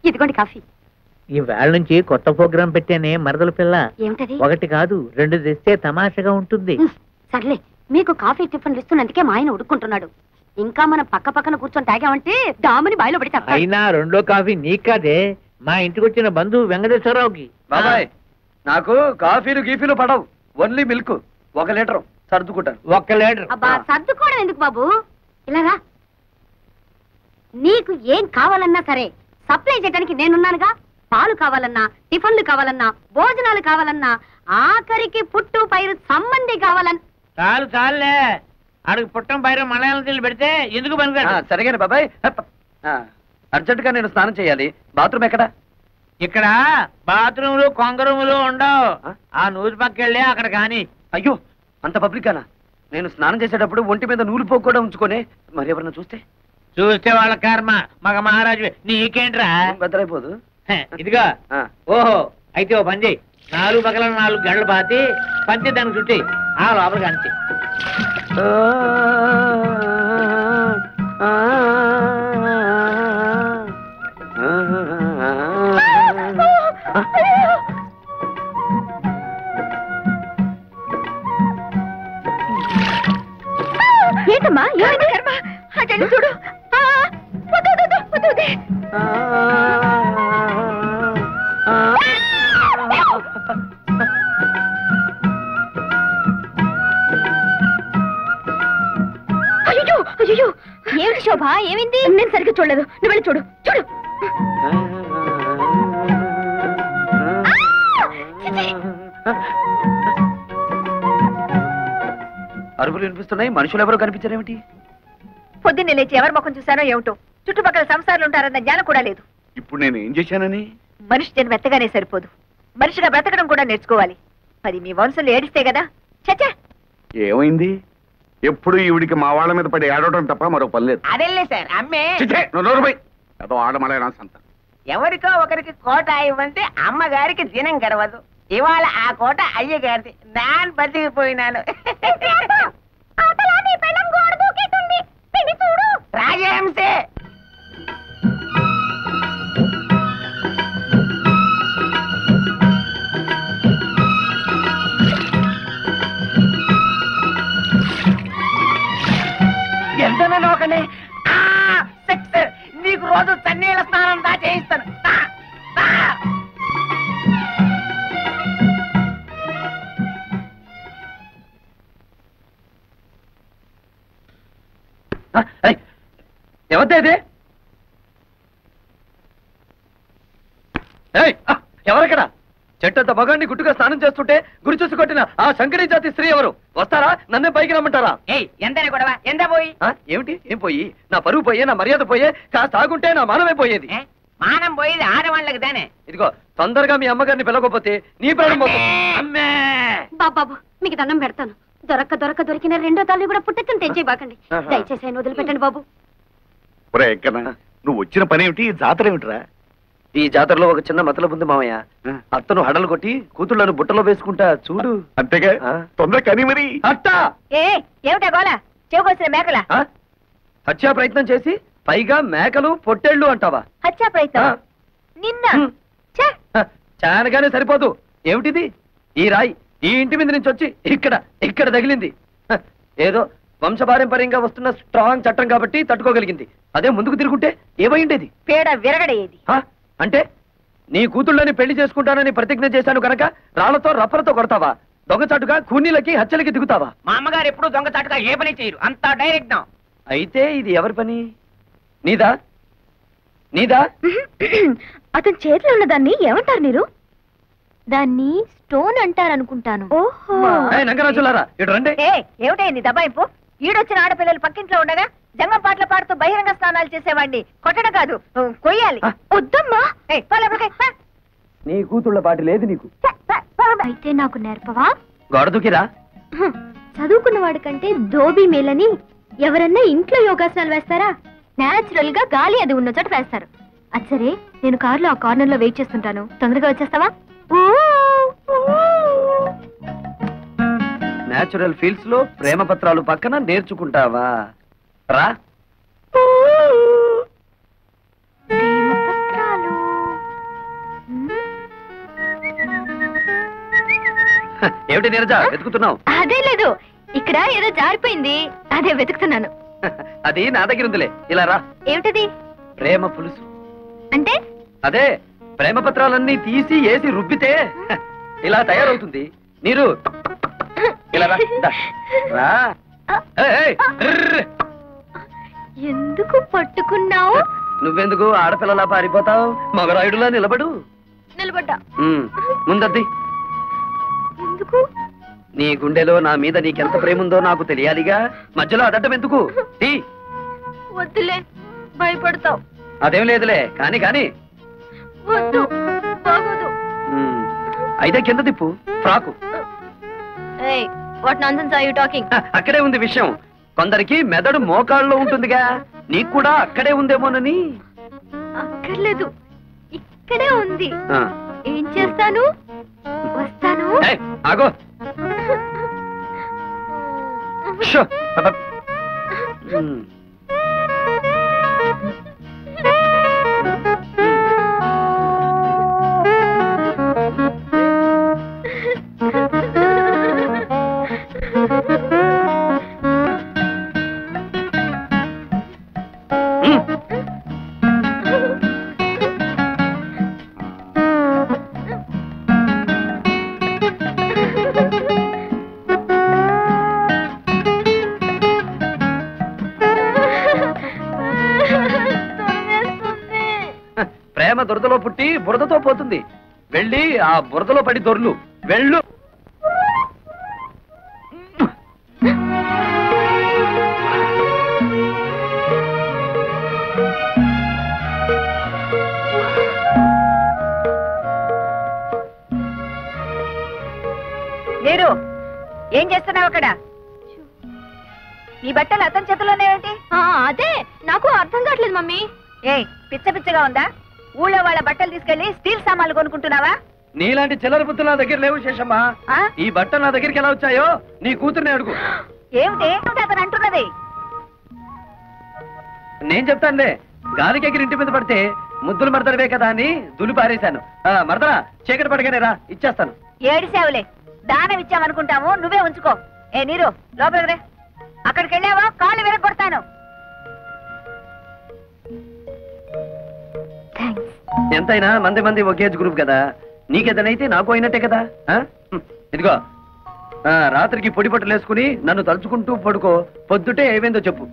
ఇదిగోండి కాఫీ. ఈ వేళ నుంచి కొత్త ప్రోగ్రాం పెట్టానే మరదల పిల్ల. ఏమిటది? 1 కాదు 2 తెస్తే తమాషగా ఉంటుంది. సర్లే, మీకు కాఫీ టిఫిన్లు ఇస్తున్నందుకే మా ఆయన ఉడుకుంటున్నాడు. ఇంకా మనం పక్క పక్కన కూర్చొని తాగామంటే దాముని బాయిలో పడి తప్ప. అయినా 2వ కాఫీ నీకాదే, మా ఇంటికి వచ్చిన బంధువు వెంకటేశ్వరరావుకి. బాబాయ్, నాకు కాఫీలు గీఫీలు పడవు, ఓన్లీ మిల్క్. 1 లీటర్ సర్దుకుంటాను. 1 లీటర్. అబ్బా, సర్దుకోవడం ఎందుకు బాబు, ఇలాగా. నీకు ఏం కావాలన్నా సరే సప్లై చేయడానికి నేనున్నానుగా. పాలు కావాలన్నా, టిఫిన్లు కావాలన్నా, భోజనాలు కావాలన్నా, ఆఖరికి పుట్టు పైరు సంబంధి కావాలన్నా. చాలులే, అడుగు పుట్టం పైన మలయాళం నీళ్ళు పెడితే ఎందుకు పనికిరాడు. సరిగానే బాబాయ్. అర్జెంట్ గా నేను స్నానం చేయాలి. బాత్రూమ్ ఎక్కడ? ఇక్కడ బాత్రూములు కొంగరూములు ఉండవు. ఆ నూరు పక్కెళ్ళి అక్కడ కానీ. అయ్యో, అంత పబ్లిక్ అనా? నేను స్నానం చేసేటప్పుడు ఒంటి మీద నూలు పోగు కూడా ఉంచుకొని మరి ఎవరన్నా చూస్తే వాళ్ళ కర్మ. మగ మహారాజు నీకేంట్రా, బెదరైపోదు. ఇదిగా. ఓహో, అయితే ఓ పని చెయ్యి, 4 పక్కల 4 గంటలు పాతి పంచి దానికి చుట్టి ఆ లోపల కంచి. ఏంటమ్మా, ఏమైంది కర్మ? అటెండి చూడు. అయ్యో అయ్యో, ఏమిటి శోభ, ఏమైంది? నేను సరిగ్గా చూడలేదు, నువ్వు వెళ్ళి చూడు. చూడు. అరుపులు వినిపిస్తున్నాయి, మనుషులు ఎవరో కనిపించారేమిటి? పొద్దున్నే లేచి ఎవరి ముఖం చూశానో ఏమిటో. చుట్టుపక్కల సంసారాలు ఉంటారన్న జ్ఞానం కూడా లేదు. ఇప్పుడు నేను ఏం చేశానని? మనిషి జన్మ ఎత్తగానే సరిపోదు, మనిషిగా బ్రతకడం కూడా నేర్చుకోవాలి. మరి మీ వంశంలో ఏడిస్తే కదా. చచ్చా, ఏమైంది? ఎప్పుడు ఈవిడికి మా వాళ్ళ మీద పడి ఏడవడం తప్ప మరో పని లేదు. అదేలే సార్, అమ్మే అదో ఆడమలైనా సంత. ఎవరికో ఒకరికి కోట ఇవ్వంటే అమ్మగారికి దినం గడవదు. ఇవాళ ఆ కోట అయ్యగారిది. నాన్ బతికిపోయినాను. రాజహంసే. ఎంతనో ఒకనే నీకు రోజు చన్నీళ్ళ స్నానం దా చేయిస్తాను. ఎవరిది? ఎవరక్కడ? చెట్టంత మగాన్ని గుట్టుగా స్నానం చేస్తుంటే గురి చూసి కొట్టిన ఆ శంకరీ జాతి స్త్రీ ఎవరు? వస్తారా? నన్నే పైకి రమ్మంటారా? ఎంతనే గొడవ, ఎంత పోయి? ఏమిటి? ఏం పోయి? నా పరువు పోయే, నా మర్యాద పోయే, కాస్త ఆగుంటే నా మానమే పోయేది. మానం పోయేది ఆడవాళ్ళకి దానే. ఇదిగో, తొందరగా మీ అమ్మగారిని పిలవకపోతే నీ ప్రాణం పోతుంది. బాబు, మీకు దండం పెడతాను. దొరికిన 2వ తల్లి కూడా పుట్టెత్తుని తెంచేయబాకండి. దయచేసి ఆయన వదిలిపెట్టండి బాబు. నువ్వు వచ్చిన పని ఏమిటి? జాతర ఏమిటిరా? ఈ జాతరలో ఒక చిన్న మతలబు ఉంది మామయ్య. అత్తను హడలు కొట్టి కూతుళ్ళను బుట్టలో వేసుకుంటా చూడు. అంతేగా, తొందర కని మరి. అట్టా ఏమిటా గోళ? చెవుకొచ్చిన మేకల హత్యా ప్రయత్నం చేసి పైగా మేకలు పొట్టేళ్లు అంటావా? హత్యా ప్రయత్నం నిన్న చానగానే సరిపోదు. ఏమిటిది? ఈ రాయి ఈ ఇంటి మీద నుంచి వచ్చి ఇక్కడ తగిలింది. ఏదో వంశపారంపర్యంగా వస్తున్న స్ట్రాంగ్ చట్టం కాబట్టి తట్టుకోగలిగింది. అదే ముందుకు తిరుగుంటే ఏమైండేది? పేడ విరగడేది. అంటే నీ కూతుళ్ళని పెళ్లి చేసుకుంటానని ప్రతిజ్ఞ చేశాను కనుక రాళ్లతో రప్పలతో కొడతావా? దొంగచాటుగా కూనీలకి హత్యలకి దిగుతావా? మా అమ్మగారు ఎప్పుడు దొంగచాటుగా ఏ పని చేయరు, అంతా డైరెక్ట్. అయితే ఇది ఎవరి పని? నీదా? అతని చేతిలో ఉన్న దాన్ని ఏమంటారు మీరు? దాన్ని స్టోన్ అంటారనుకుంటాను. ఓహో, నంగరాజులారా ఇటు రండి. ఏమిటే నీ దబాయింపు? ఈడొచ్చిన ఆడపిల్లలు పక్కింట్లో ఉండగా జంగం పాటలు పాడుతూ బహిరంగ స్నానాలు చేసేవాడిని కొట్టడం కాదు, కొయ్యాలి. వద్దమ్మా. నీ కూతుళ్ళ పాటి లేదు నీకు. అయితే నాకు నేర్పవా? గొడదుకిరా. చదువుకున్న వాడి కంటే దోబీ మేలని. ఎవరన్నా ఇంట్లో యోగాసనాలు వేస్తారా? నేచురల్ గా గాలి అది ఉన్న చోట వేస్తారు. అచ్చరే, నేను కారులో ఆ కార్నర్ లో వెయిట్ చేస్తుంటాను, తొందరగా వచ్చేస్తావా? నేచురల్ ఫీల్డ్స్ లో ప్రేమ పత్రాలు పక్కన నేర్చుకుంటావా? రా. ఏమిటి నీరజ వెతుకుతున్నావు? అదే లేదు, ఇక్కడ ఏదో జారిపోయింది, అదే వెతుకుతున్నాను. అది నా దగ్గర ఉందిలే, ఇలా రా. ఏమిటది? ప్రేమ పులుసు. అంటే? అదే ప్రేమ పత్రాలన్నీ తీసి వేసి రుబ్బితే ఇలా తయారవుతుంది. నీరు ఇలా రా, దా, రా. ఏయ్, ఏయ్, ర్ర్. ఎందుకు పట్టుకున్నావు? నువ్వెందుకు ఆడపిల్లలా పారిపోతావు? మగరాయుడులా నిలబడు. నిలబడ్డా. ముందద్ది. ఎందుకు? నీ గుండెలో నా మీద నీకెంత ప్రేమ ఉందో నాకు తెలియాలిగా, మధ్యలో అదడ్డం ఎందుకు? తీ. వద్దులే, భయపడతావు. అదేం లేదులే, కాని కాని. వద్దు, బాగోదు. అయితే కింద తిప్పు frock. What nonsense are you talking? అక్కడే ఉంది విషయం. కొందరికి మెదడు మోకాళ్ళలో ఉంటుందిగా, నీకు కూడా అక్కడే ఉందేమోనని. అక్కర్లేదు, ఇక్కడే ఉంది. ఆ. ఏం చేస్తాను? వస్తాను. ఏయ్, ఆగో. షో. అబ్బ. ప్రేమ దురదలో పుట్టి బురదతో పోతుంది. వెళ్ళి ఆ బురదలో పడి దొర్లు. వెళ్ళు. లేరు, ఏం చేస్తున్నావు అక్కడ? నీ బట్టలు అతని చేతిలోనే ఏంటి? అదే నాకు అర్థం కావట్లేదు మమ్మీ. ఏయ్, పిచ్చ పిచ్చగా ఉందా? ఊళ్ళో వాళ్ళ బట్టలు తీసుకెళ్లి స్టీల్ సామాన్లు కొనుక్కుంటున్నావా? నీలాంటి చిల్లర బుద్ధులు నా దగ్గర లేవు శేషమ్మా. ఆ? ఈ బట్టలు నా దగ్గరికి ఎలా వచ్చాయో నీ కూతుర్ని అడుగు. ఏమిటి అతను అంటున్నది? నేను చెప్తానులే, గాలికి ఎగిరి ఇంటి మీద పడితే ముద్దులు మరదడవే కదా అని దులి పారేశాను. మరదరా, చీకటి పడగానే రా, ఇచ్చేస్తాను. ఏడిసేవులే, దానం ఇచ్చామనుకుంటాము, నువ్వే ఉంచుకో. ఏ నీరు, లోపలికి రే. అక్కడికి వెళ్ళావో కాళ్ళు విరగొడతాను. ఎంతైనా మంది మంది ఒకే ఏజ్ గ్రూప్ కదా, నీకేదనైతే నాకు అయినట్టే కదా. ఇదిగో, రాత్రికి పొడి బట్టలు వేసుకుని నన్ను తలుచుకుంటూ పడుకో. పొద్దుటే ఏమైందో చెప్పు.